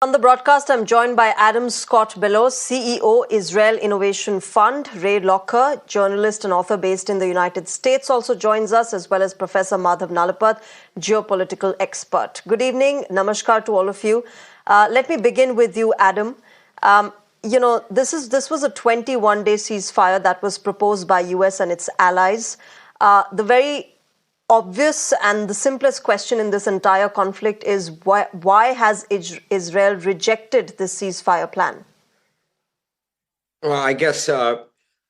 On the broadcast, I'm joined by Adam Scott Bellows, CEO, Israel Innovation Fund, Ray Locker, journalist and author based in the United States, also joins us, as well as Professor Madhav Nalapat, geopolitical expert. Good evening. Namaskar to all of you. Let me begin with you, Adam. This was a 21-day ceasefire that was proposed by US and its allies. The very obvious and the simplest question in this entire conflict is why has Israel rejected this ceasefire plan? Well, I guess I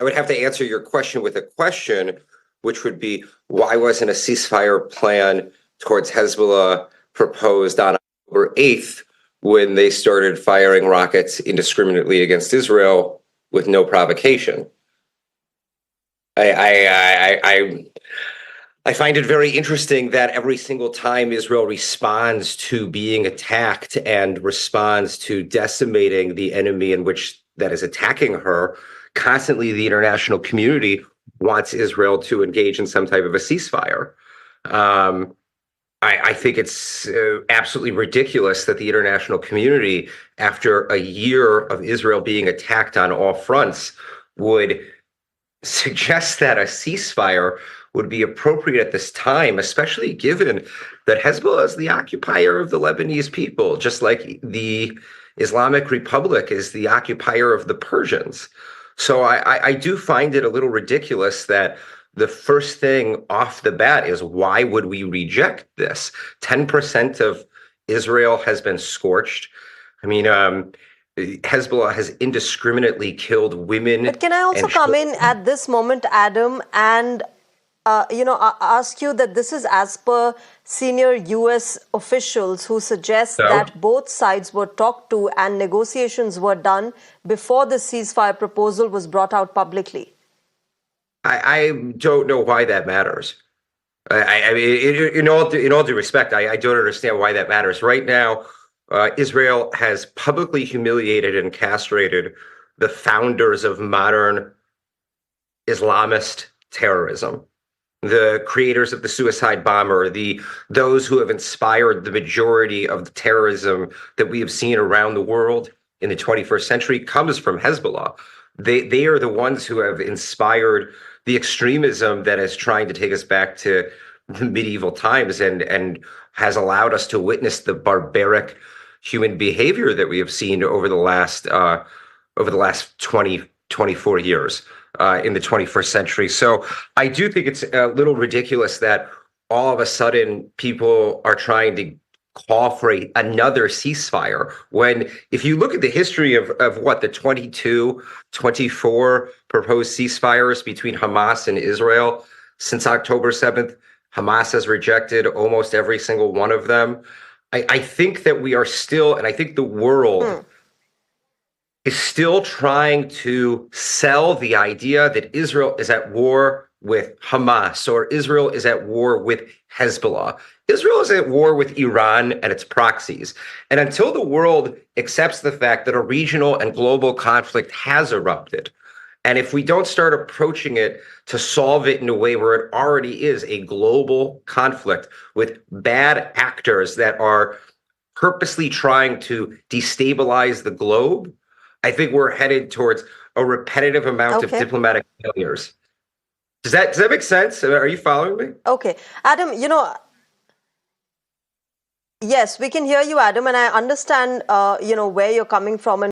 would have to answer your question with a question, which would be, why wasn't a ceasefire plan towards Hezbollah proposed on October 8th when they started firing rockets indiscriminately against Israel with no provocation? I find it very interesting that every single time Israel responds to being attacked and responds to decimating the enemy in which that is attacking her, constantly the international community wants Israel to engage in some type of a ceasefire. I think it's absolutely ridiculous that the international community, after a year of Israel being attacked on all fronts, would suggest that a ceasefire would be appropriate at this time, especially given that Hezbollah is the occupier of the Lebanese people, just like the Islamic Republic is the occupier of the Persians. So I do find it a little ridiculous that the first thing off the bat is, why would we reject this? 10% of Israel has been scorched. I mean, Hezbollah has indiscriminately killed women. But can I also come in at this moment, Adam, and ask you that this is as per senior U.S. officials who suggest that both sides were talked to and negotiations were done before the ceasefire proposal was brought out publicly? I don't know why that matters. I mean, in all due respect, I don't understand why that matters. Right now, Israel has publicly humiliated and castrated the founders of modern Islamist terrorism, the creators of the suicide bomber, those who have inspired the majority of the terrorism that we have seen around the world in the 21st century comes from Hezbollah. They are the ones who have inspired the extremism that is trying to take us back to the medieval times and has allowed us to witness the barbaric human behavior that we have seen over the last 24 years in the 21st century. So I do think it's a little ridiculous that all of a sudden people are trying to call for another ceasefire, when if you look at the history of what the 22, 24 proposed ceasefires between Hamas and Israel since October 7th, Hamas has rejected almost every single one of them. I think that we are still, and I think the world is still trying to sell the idea that Israel is at war with Hamas or Israel is at war with Hezbollah. Israel is at war with Iran and its proxies. And until the world accepts the fact that a regional and global conflict has erupted, and if we don't start approaching it to solve it in a way where it already is a global conflict with bad actors that are purposely trying to destabilize the globe, I think we're headed towards a repetitive amount of diplomatic failures. Does that make sense? Are you following me? Okay. Adam, yes, we can hear you, Adam, and I understand, where you're coming from. And